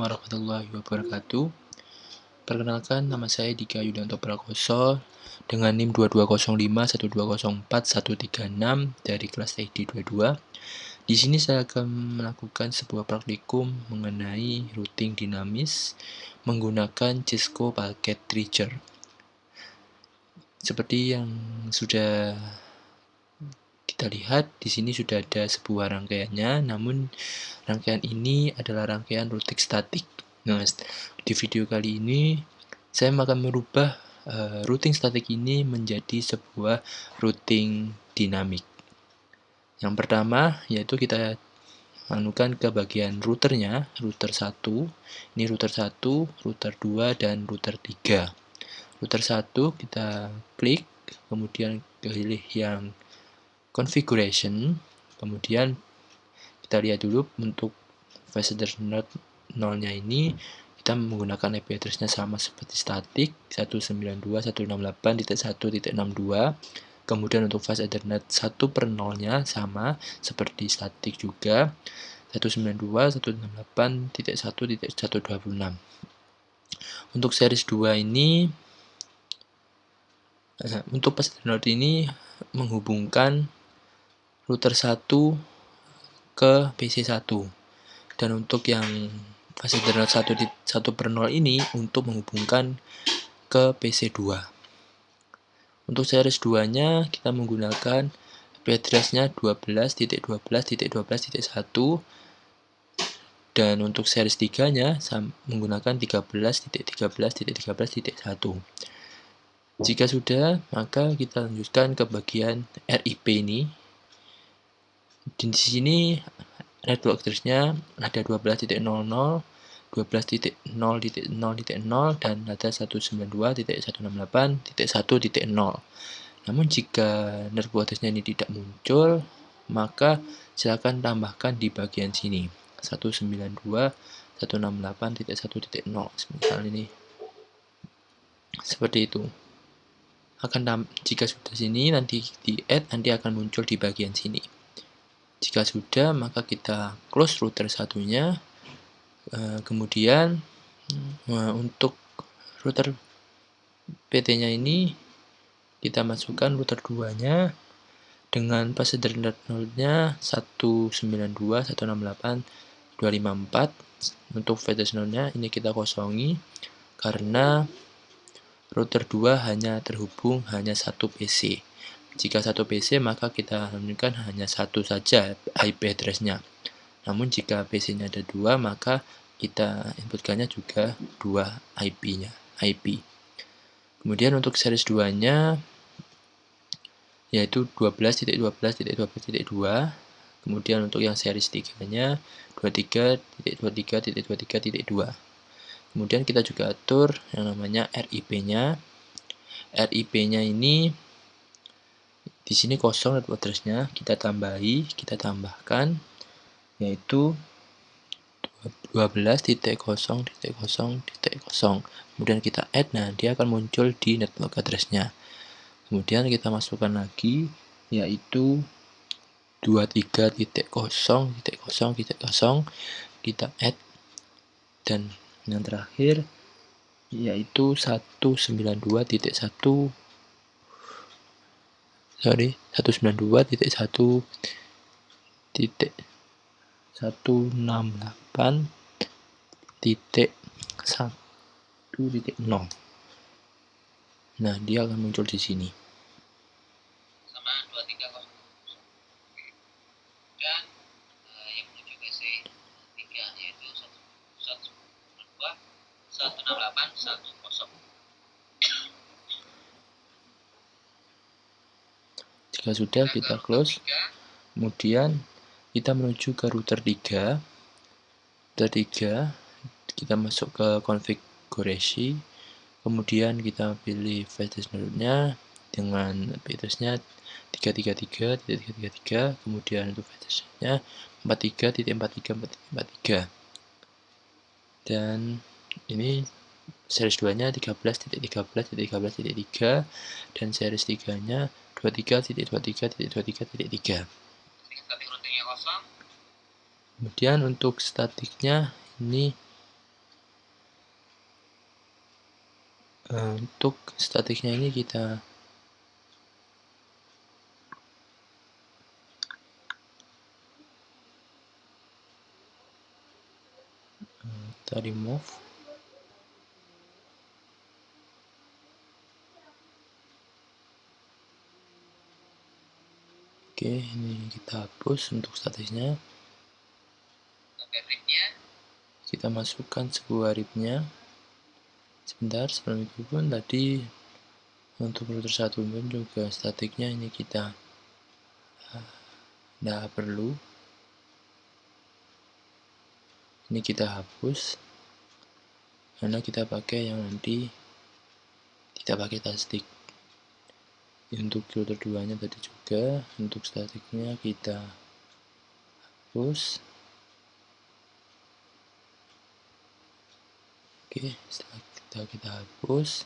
Warahmatullahi wabarakatuh. Perkenalkan, nama saya Dika Yudanto Prakoso dengan NIM 22051204-136 dari kelas TD 22. Di sini saya akan melakukan sebuah praktikum mengenai routing dinamis menggunakan Cisco Packet Trigger. Seperti yang sudah kita lihat, di sini sudah ada sebuah rangkaiannya, namun rangkaian ini adalah rangkaian routing statik. Nah, di video kali ini saya akan merubah routing statik ini menjadi sebuah routing dinamik. Yang pertama yaitu kita anukan ke bagian routernya, router 1. Ini router 1, router 2 dan router 3. Router 1 kita klik, kemudian pilih yang configuration, kemudian kita lihat dulu untuk flash address node-nya ini kita menggunakan IP address-nya sama seperti statik 192.168.1.62. Kemudian untuk flash Ethernet 1/0-nya sama seperti statik juga 192.168.1.126. Untuk series 2 ini untuk flash Ethernet ini menghubungkan router 1 ke PC1. Dan untuk yang flash Ethernet 1/0 ini untuk menghubungkan ke PC2. Untuk series 2-nya kita menggunakan IP address-nya 12.12.12.1 dan untuk series 3-nya menggunakan 13.13.13.1. Jika sudah, maka kita lanjutkan ke bagian RIP ini. Di sini network address-nya ada 12.00, 12.0.0.0 dan ada 192.168.1.0. Namun jika network address-nya ini tidak muncul, maka silakan tambahkan di bagian sini 192.168.1.0. Misal ini seperti itu. Jika sudah sini nanti di add, nanti akan muncul di bagian sini. Jika sudah, maka kita close router satunya. Kemudian untuk router PT-nya ini kita masukkan router 2-nya dengan flash Ethernet node-nya 192.168.254. Untuk flash node-nya ini kita kosongi karena router 2 hanya terhubung hanya satu PC. Jika satu PC maka kita lanjutkan hanya satu saja IP address-nya. Namun jika PC-nya ada dua, maka kita inputkannya juga dua IP. Kemudian untuk series 2-nya yaitu 12.12.12.2. Kemudian untuk yang series 3-nya 23.23.23.2. Kemudian kita juga atur yang namanya RIP-nya. RIP-nya ini di sini kosong network address-nya, kita tambahkan yaitu 12.0.0.0. Kemudian kita add, nah dia akan muncul di network address-nya. Kemudian kita masukkan lagi yaitu 23.0.0.0, kita add, dan yang terakhir yaitu 192.168.1.0. Nah, dia akan muncul di sini. Sama 230. Dan yang menuju PC 3 yaitu 192.168.1.0. Jika sudah, kita close. Kemudian kita menuju ke router 3. Kita masuk ke konfigurasi. Kemudian kita pilih flash node-nya dengan IP address-nya 333.333. Kemudian untuk flash-nya 43.43.43. Dan ini series 2-nya 13.13.13.3 dan series 3-nya 23.23.23.3. Statik routingnya kosong. Kemudian untuk statiknya ini Untuk statiknya ini kita remove. Oke, ini kita hapus untuk statisnya. Kita masukkan sebuah ribnya. Sebentar, sebelum itu pun tadi untuk router 1 pun juga statiknya ini kita tidak perlu. Ini kita hapus karena kita pakai yang nanti tidak pakai statik. Untuk router 2 nya tadi juga untuk statiknya kita hapus. Oke, setelah kita hapus,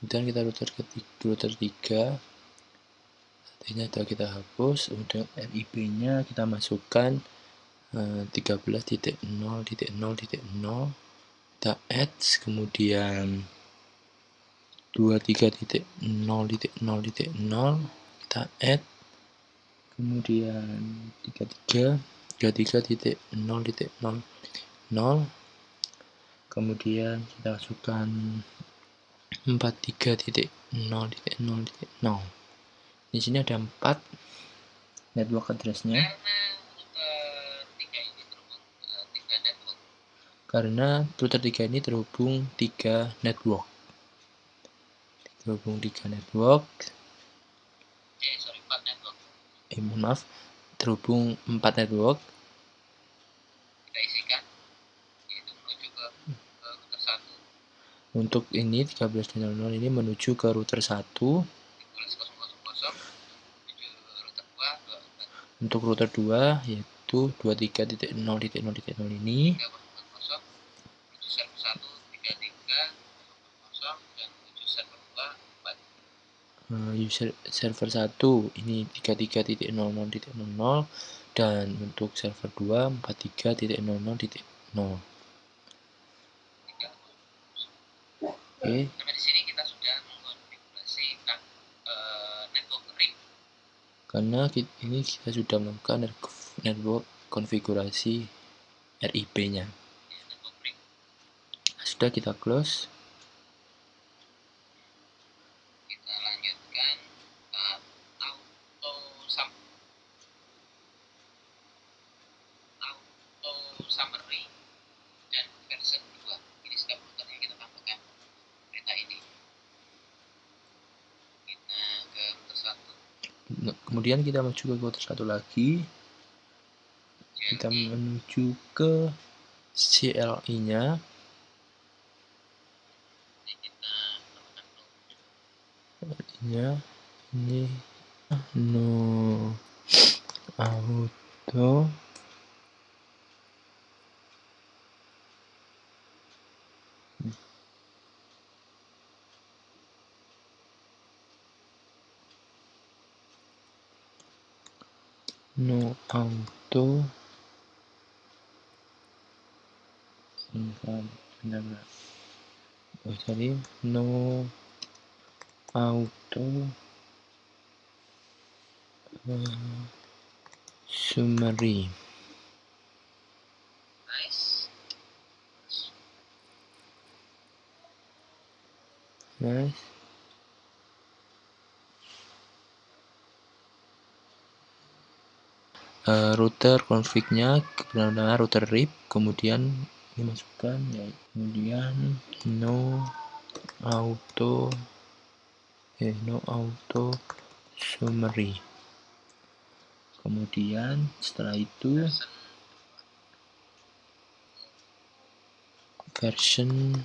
kemudian kita router 3 statiknya sudah kita hapus. Untuk RIP nya kita masukkan 13.0.0.0, kita add, kemudian 23.0.0.0 kita add, kemudian 33.0.0.0, kemudian kita masukkan 43.0.0.0. Di sini ada 4 network address-nya. Karena router 3 ini terhubung 3 network. Terhubung 4 network. Mohon maaf, terhubung 4 network. Kita isikan, yaitu menuju ke router 1. Untuk ini 13.00 ini menuju ke router 1. 13.000 menuju router 2. Untuk router 2 yaitu 23.0.0.0 ini. 3.0 menuju server 1 33.0 dan menuju server 2 4. Server 1 ini 33.0.0.0 dan untuk server 2 43.0.0.0. Oke. Karena di sini kita sudah mengkonfigurasi network ring. Karena ini kita sudah melakukan network konfigurasi RIP-nya. Sudah, kita close. Kita lanjutkan auto summary dan version 2. Ini setiap router yang kita tambahkan perintah ini. Kita ke router 1. Kemudian kita menuju ke router 1 lagi. Kita menuju ke CLI-nya. Ini no auto no auto no auto summary. Nice. Router config-nya benar-benar router RIP, kemudian dimasukkan ya, kemudian no auto summary. Kemudian setelah itu version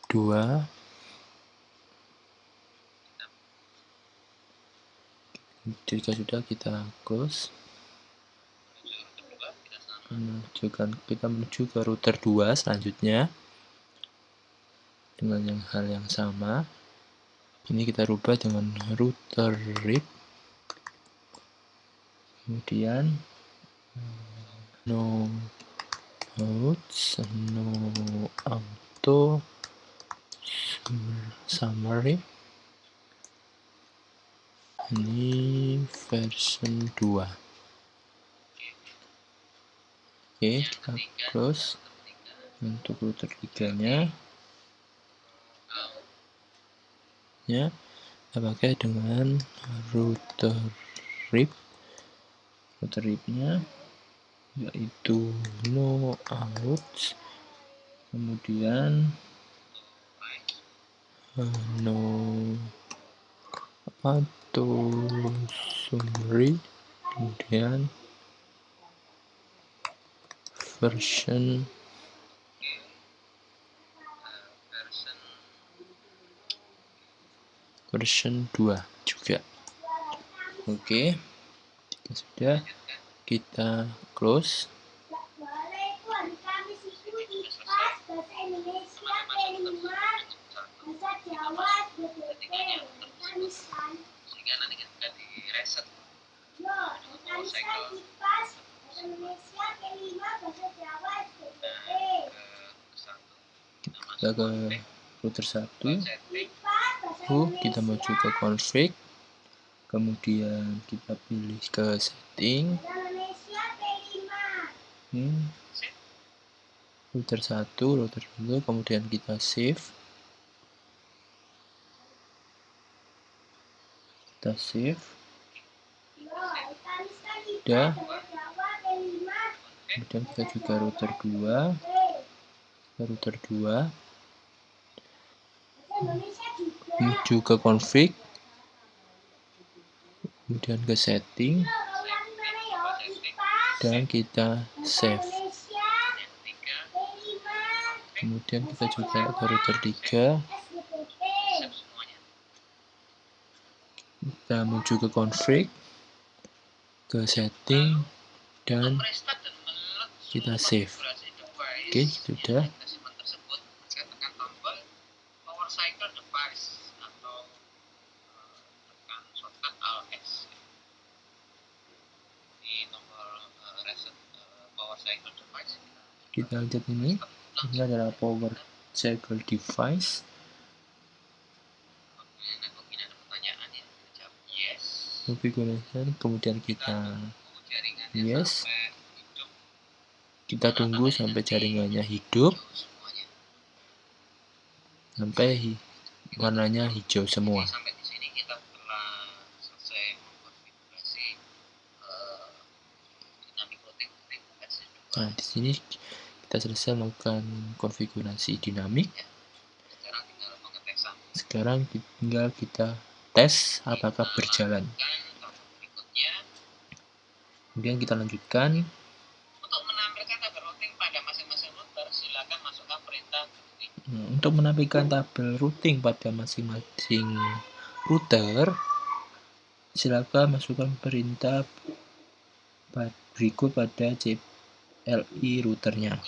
2. Jika sudah, kita close. Kita menuju ke router 2 selanjutnya dengan hal yang sama. Ini kita rubah dengan router RIP, kemudian no notes, no auto summary. Ini version 2. Oke, kita close. Untuk router 3-nya ya, kita pakai dengan router RIP-nya yaitu no out, kemudian no auto summary, kemudian version 2 juga. Oke, sudah kita close. Sehingga nanti ketika di reset Kita ke router 1. Kita maju ke config, kemudian kita pilih ke setting, router 1, kemudian kita save. Udah. Kemudian kita juga router 2, menuju ke config, kemudian ke setting, dan kita save. Kemudian kita juga ke router 3, kita menuju ke config, ke setting, dan kita save. Oke, sudah. Kita lihat ini adalah power cycle device. Configuration, kemudian kita yes. Kita tunggu sampai jaringannya hidup, sampai warnanya hijau semua. Nah, di sini kita selesai melakukan konfigurasi dinamik. Sekarang tinggal kita tes apakah berjalan. Kemudian kita lanjutkan. Untuk menampilkan tabel routing pada masing-masing router, silakan masukkan perintah berikut pada CLI routernya,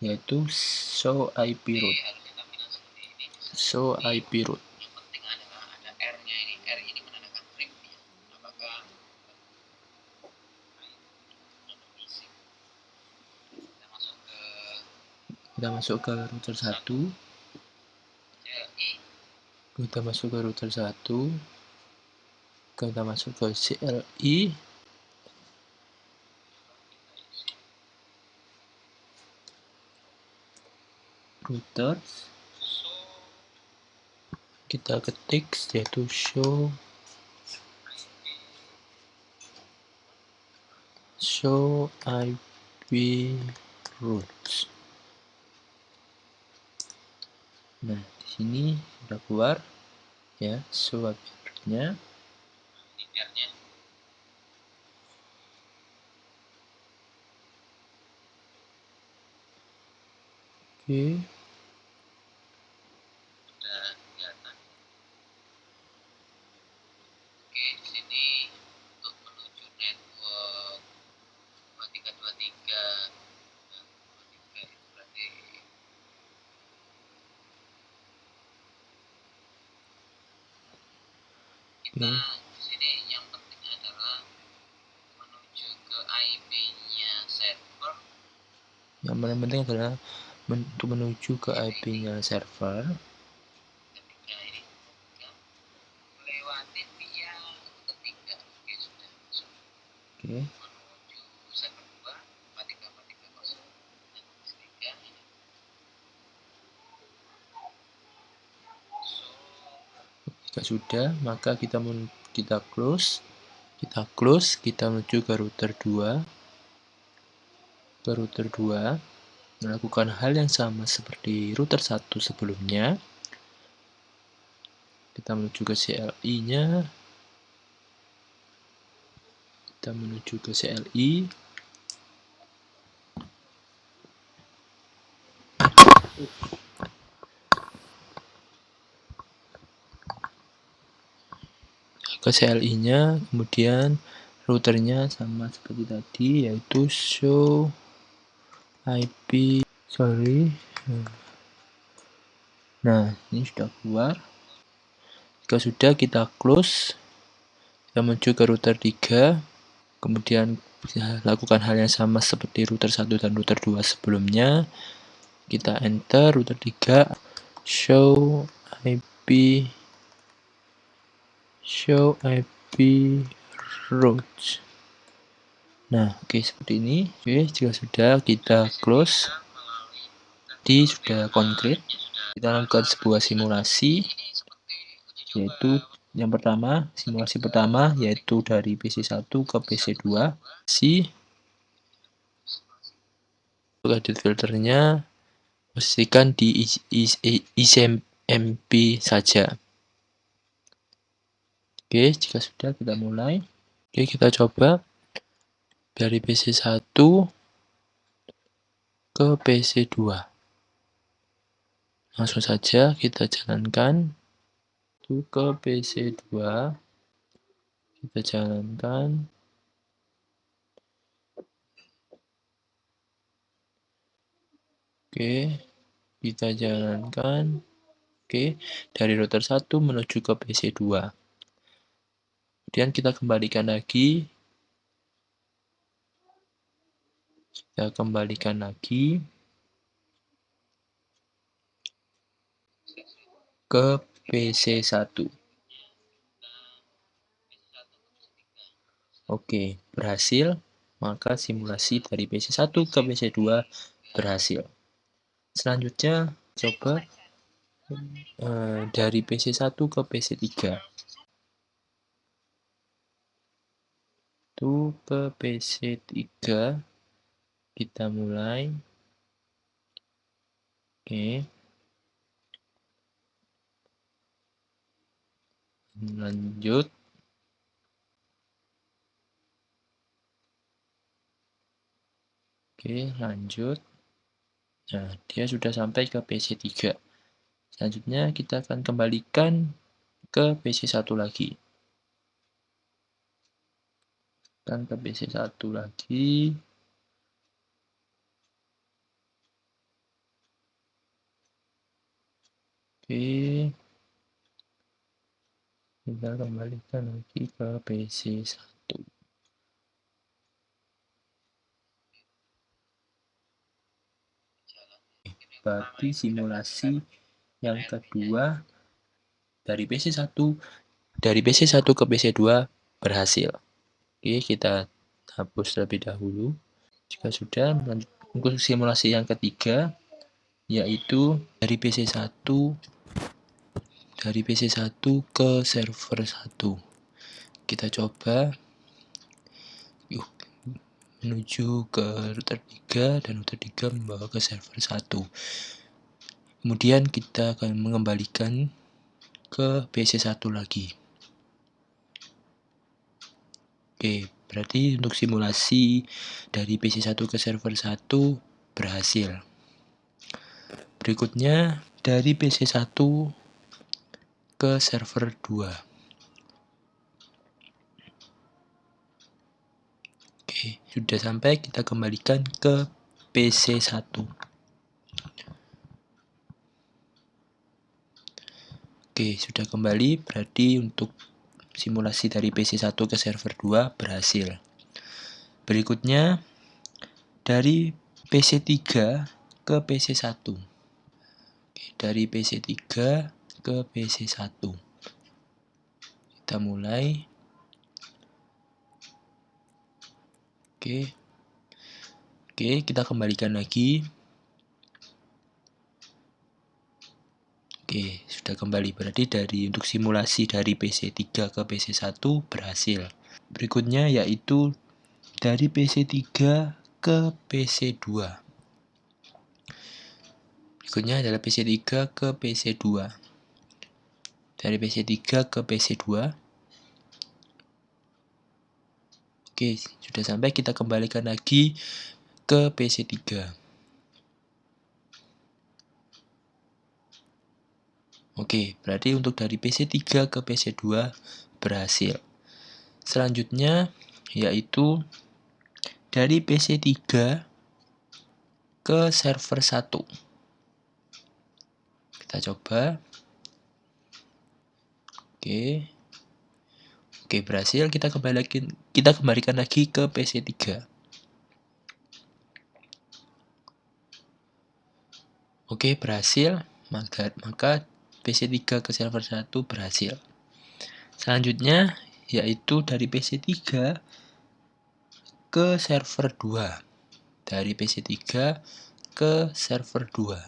yaitu show IP route. Kita masuk ke router 1. Kita masuk ke router 1. Kita masuk ke CLI. Routers. Kita ketik yaitu show IP routes. Nah, di sini sudah keluar ya show IP route-nya. Oke. Di sini untuk menuju network 2323 dan 23 itu berarti kita di sini yang penting adalah Yang paling penting adalah untuk menuju ke IP-nya server. Ketika ini melewati via ketiga, oke sudah masuk. Oke. Menuju server 2 43430 dan ketiga ini. So, Jika sudah, maka kita close. Kita menuju ke router 2. Ke router 2, melakukan hal yang sama seperti router 1 sebelumnya. Kita menuju ke CLI-nya. Kita menuju ke CLI. Ke CLI-nya, kemudian routernya sama seperti tadi, yaitu show IP. Nah, ini sudah keluar. Jika sudah, kita close. Kita menuju ke router 3. Kemudian lakukan hal yang sama seperti router 1 dan router 2 sebelumnya. Kita enter router 3, show IP routes. Nah, oke, seperti ini. Oke, jika sudah, kita close. Jadi sudah konkret. Kita lakukan sebuah simulasi, yaitu yang pertama, simulasi pertama yaitu dari PC1 ke PC2. Untuk edit filternya, pastikan di XMP saja. Oke, jika sudah, kita mulai. Oke, kita coba dari PC1 ke PC2. Langsung saja kita jalankan. Itu ke PC2. Kita jalankan. Oke, kita jalankan. Oke, dari router 1 menuju ke PC2. Kemudian kita kembalikan lagi. Ke PC1. Oke, berhasil. Maka simulasi dari PC1 ke PC2 berhasil. Selanjutnya, coba dari PC1 ke PC3. Itu ke PC3. Kita mulai. Oke. Lanjut. Oke, lanjut. Nah, dia sudah sampai ke PC3. Selanjutnya kita akan kembalikan ke PC1 lagi. Dan ke PC1 lagi. Oke. Kita kembalikan lagi ke PC1. Berarti simulasi yang kedua dari PC1 ke PC2 berhasil. Oke, kita hapus terlebih dahulu. Jika sudah, untuk simulasi yang ketiga, yaitu dari PC1 ke server 1. Kita coba menuju ke router 3 dan router 3 membawa ke server 1. Kemudian kita akan mengembalikan ke PC1 lagi. Oke, berarti untuk simulasi dari PC1 ke server 1 berhasil. Berikutnya dari PC1 ke server 2. Oke, sudah sampai, kita kembalikan ke PC1. Oke, sudah kembali, berarti untuk simulasi dari PC1 ke server 2 berhasil. Berikutnya dari PC3 ke PC1. Dari PC3 ke PC1. Kita mulai. Oke, kita kembalikan lagi. Oke, sudah kembali. Berarti untuk simulasi dari PC3 ke PC1 berhasil. Berikutnya yaitu dari PC3 ke PC2. Berikutnya adalah PC3 ke PC2. Dari PC3 ke PC2. Oke, sudah sampai, kita kembalikan lagi ke PC3. Oke, berarti untuk dari PC3 ke PC2 berhasil. Selanjutnya yaitu dari PC3 ke server 1. Kita coba. Oke, berhasil. Kita kembalikan lagi ke PC3. Oke, berhasil. Maka PC3 ke server 1 berhasil. Selanjutnya yaitu dari PC3 ke server 2. Dari PC3 ke server 2.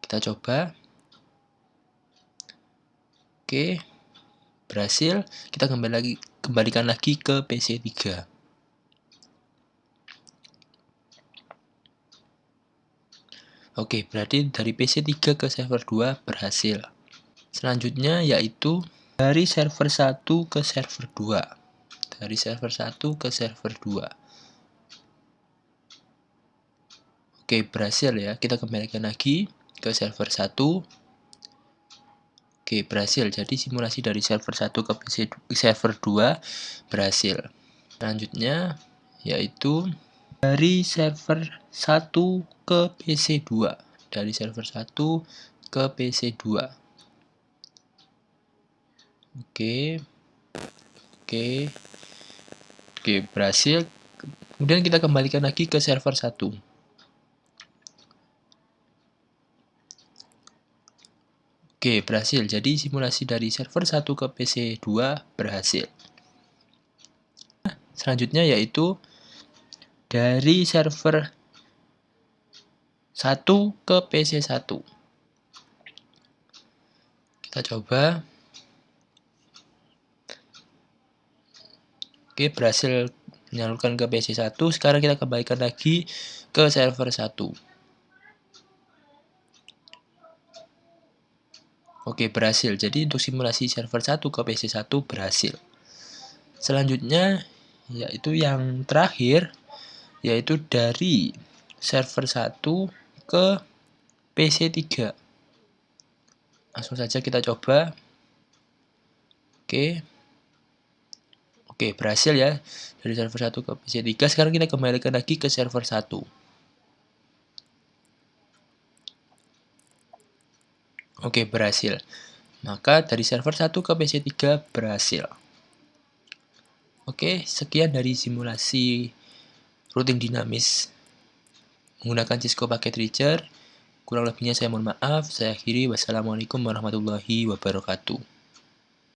Kita coba. Oke, berhasil. Kita kembalikan lagi ke PC3. Oke, berarti dari PC3 ke server 2 berhasil. Selanjutnya yaitu dari server 1 ke server 2. Dari server 1 ke server 2. Oke, berhasil ya. Kita kembalikan lagi ke server 1. Oke, berhasil. Jadi simulasi dari server 1 ke server 2 berhasil. Selanjutnya yaitu dari server 1 ke PC2. Dari server 1 ke PC2. Oke, berhasil. Kemudian kita kembalikan lagi ke server 1. Oke, berhasil. Jadi simulasi dari server 1 ke PC2 berhasil. Selanjutnya yaitu dari server 1 ke PC1. Kita coba. Oke, berhasil menyalurkan ke PC1. Sekarang kita kembalikan lagi ke server 1. Oke, berhasil. Jadi untuk simulasi server 1 ke PC1 berhasil. Selanjutnya yaitu yang terakhir, yaitu dari server 1 ke PC3. Langsung saja kita coba. Oke, berhasil ya. Dari server 1 ke PC3. Sekarang kita kembalikan lagi ke server 1. Oke, berhasil. Maka dari server 1 ke PC3 berhasil. Oke, sekian dari simulasi routing dinamis menggunakan Cisco Packet Reacher. Kurang lebihnya saya mohon maaf. Saya akhiri. Wassalamualaikum warahmatullahi wabarakatuh.